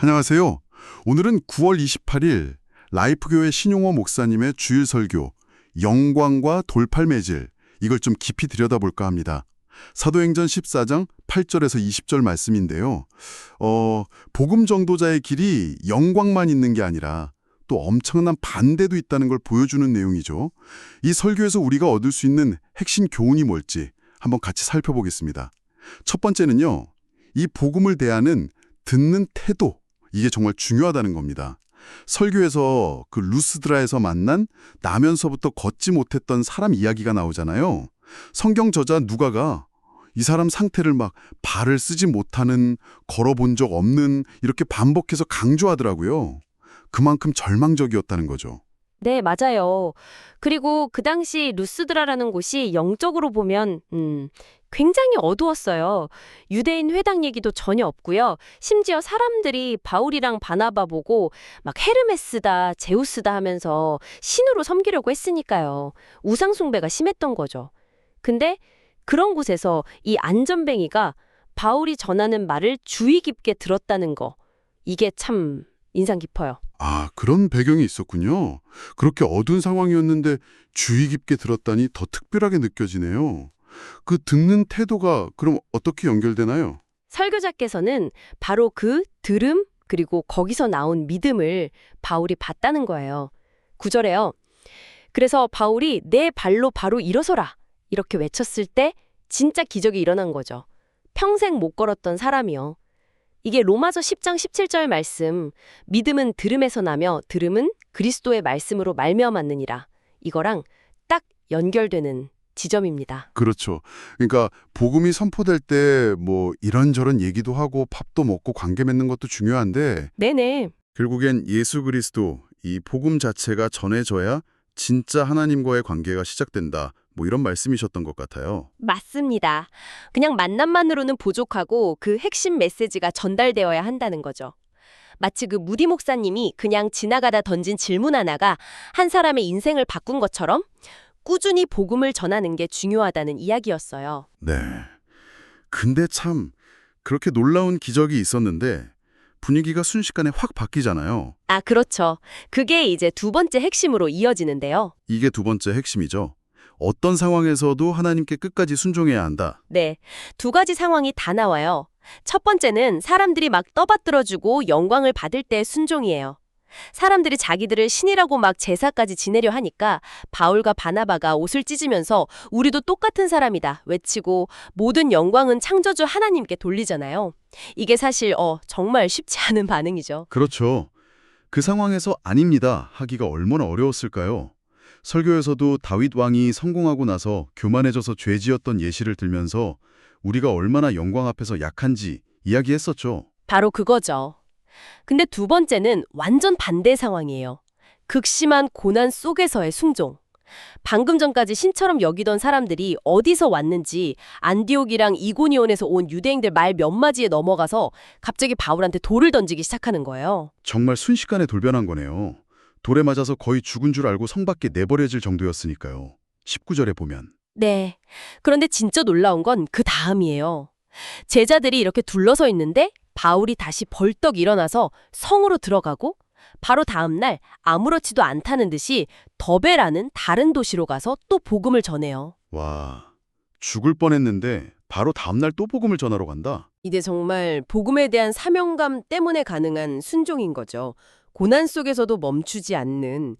안녕하세요. 오늘은 9월 28일 라이프교회 신용호 목사님의 주일 설교 영광과 돌팔매질 이걸 좀 깊이 들여다볼까 합니다. 사도행전 14장 8절에서 20절 말씀인데요. 복음 전도자의 길이 영광만 있는 게 아니라 또 엄청난 반대도 있다는 걸 보여주는 내용이죠. 이 설교에서 우리가 얻을 수 있는 핵심 교훈이 뭘지 한번 같이 살펴보겠습니다. 첫 번째는요. 이 복음을 대하는 듣는 태도, 이게 정말 중요하다는 겁니다. 설교에서 그 루스드라에서 만난 나면서부터 걷지 못했던 사람 이야기가 나오잖아요. 성경 저자 누가가 이 사람 상태를 막 발을 쓰지 못하는, 걸어본 적 없는 이렇게 반복해서 강조하더라고요. 그만큼 절망적이었다는 거죠. 네, 맞아요. 그리고 그 당시 루스드라라는 곳이 영적으로 보면 굉장히 어두웠어요. 유대인 회당 얘기도 전혀 없고요. 심지어 사람들이 바울이랑 바나바 보고 막 헤르메스다, 제우스다 하면서 신으로 섬기려고 했으니까요. 우상 숭배가 심했던 거죠. 근데 그런 곳에서 이 안전뱅이가 바울이 전하는 말을 주의 깊게 들었다는 거. 이게 참 인상 깊어요. 아, 그런 배경이 있었군요. 그렇게 어두운 상황이었는데 주의 깊게 들었다니 더 특별하게 느껴지네요. 그 듣는 태도가 그럼 어떻게 연결되나요? 설교자께서는 바로 그 들음 그리고 거기서 나온 믿음을 바울이 봤다는 거예요. 9절에요. 그래서 바울이 내 발로 바로 일어서라 이렇게 외쳤을 때 진짜 기적이 일어난 거죠. 평생 못 걸었던 사람이요. 이게 로마서 10장 17절 말씀, 믿음은 들음에서 나며 들음은 그리스도의 말씀으로 말미암았느니라. 이거랑 딱 연결되는 지점입니다. 그렇죠. 그러니까 복음이 선포될 때 뭐 이런저런 얘기도 하고 밥도 먹고 관계 맺는 것도 중요한데 네네. 결국엔 예수 그리스도, 이 복음 자체가 전해져야 진짜 하나님과의 관계가 시작된다. 뭐 이런 말씀이셨던 것 같아요. 맞습니다. 그냥 만남만으로는 부족하고 그 핵심 메시지가 전달되어야 한다는 거죠. 마치 그 무디 목사님이 그냥 지나가다 던진 질문 하나가 한 사람의 인생을 바꾼 것처럼 꾸준히 복음을 전하는 게 중요하다는 이야기였어요. 네. 근데 참 그렇게 놀라운 기적이 있었는데 분위기가 순식간에 확 바뀌잖아요. 아, 그렇죠. 그게 이제 두 번째 핵심으로 이어지는데요. 이게 두 번째 핵심이죠. 어떤 상황에서도 하나님께 끝까지 순종해야 한다. 네, 두 가지 상황이 다 나와요. 첫 번째는 사람들이 막 떠받들어주고 영광을 받을 때 순종이에요. 사람들이 자기들을 신이라고 막 제사까지 지내려 하니까 바울과 바나바가 옷을 찢으면서 우리도 똑같은 사람이다 외치고 모든 영광은 창조주 하나님께 돌리잖아요. 이게 사실 정말 쉽지 않은 반응이죠. 그렇죠. 그 상황에서 아닙니다 하기가 얼마나 어려웠을까요? 설교에서도 다윗 왕이 성공하고 나서 교만해져서 죄지었던 예시를 들면서 우리가 얼마나 영광 앞에서 약한지 이야기했었죠. 바로 그거죠. 근데 두 번째는 완전 반대 상황이에요. 극심한 고난 속에서의 순종. 방금 전까지 신처럼 여기던 사람들이 어디서 왔는지 안디옥이랑 이고니온에서 온 유대인들 말 몇 마디에 넘어가서 갑자기 바울한테 돌을 던지기 시작하는 거예요. 정말 순식간에 돌변한 거네요. 돌에 맞아서 거의 죽은 줄 알고 성 밖에 내버려질 정도였으니까요. 19절에 보면. 네. 그런데 진짜 놀라운 건 그 다음이에요. 제자들이 이렇게 둘러서 있는데 바울이 다시 벌떡 일어나서 성으로 들어가고 바로 다음 날 아무렇지도 않다는 듯이 더베라는 다른 도시로 가서 또 복음을 전해요. 와, 죽을 뻔했는데 바로 다음날 또 복음을 전하러 간다. 이게 정말 복음에 대한 사명감 때문에 가능한 순종인 거죠. 고난 속에서도 멈추지 않는.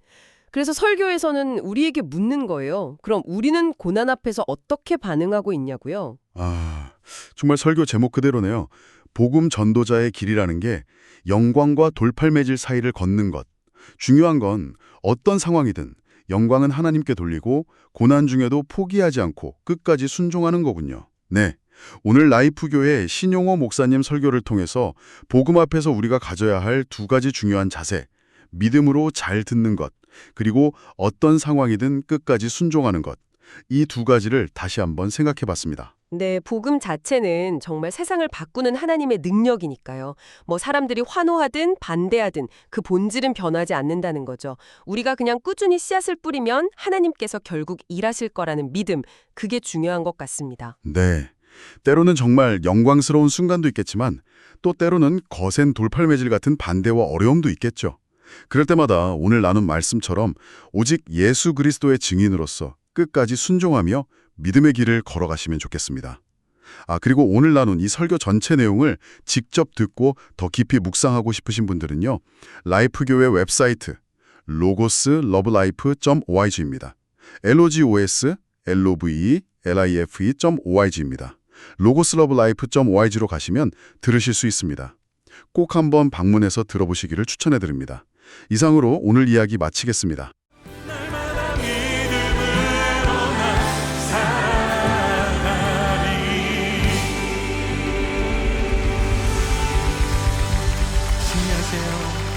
그래서 설교에서는 우리에게 묻는 거예요. 그럼 우리는 고난 앞에서 어떻게 반응하고 있냐고요? 아, 정말 설교 제목 그대로네요. 복음 전도자의 길이라는 게 영광과 돌팔매질 사이를 걷는 것. 중요한 건 어떤 상황이든 영광은 하나님께 돌리고 고난 중에도 포기하지 않고 끝까지 순종하는 거군요. 네, 오늘 라이프교회 신용호 목사님 설교를 통해서 복음 앞에서 우리가 가져야 할 두 가지 중요한 자세, 믿음으로 잘 듣는 것, 그리고 어떤 상황이든 끝까지 순종하는 것, 이 두 가지를 다시 한번 생각해 봤습니다. 네, 복음 자체는 정말 세상을 바꾸는 하나님의 능력이니까요. 뭐 사람들이 환호하든 반대하든 그 본질은 변하지 않는다는 거죠. 우리가 그냥 꾸준히 씨앗을 뿌리면 하나님께서 결국 일하실 거라는 믿음, 그게 중요한 것 같습니다. 네, 때로는 정말 영광스러운 순간도 있겠지만 또 때로는 거센 돌팔매질 같은 반대와 어려움도 있겠죠. 그럴 때마다 오늘 나눈 말씀처럼 오직 예수 그리스도의 증인으로서 끝까지 순종하며 믿음의 길을 걸어가시면 좋겠습니다. 그리고 오늘 나눈 이 설교 전체 내용을 직접 듣고 더 깊이 묵상하고 싶으신 분들은요. 라이프교회 웹사이트 logoslovelife.org입니다. logoslovelife.org입니다. logoslovelife.org로 가시면 들으실 수 있습니다. 꼭 한번 방문해서 들어보시기를 추천해드립니다. 이상으로 오늘 이야기 마치겠습니다. 날마다 믿음으로 난 살아가리. 승리하세요.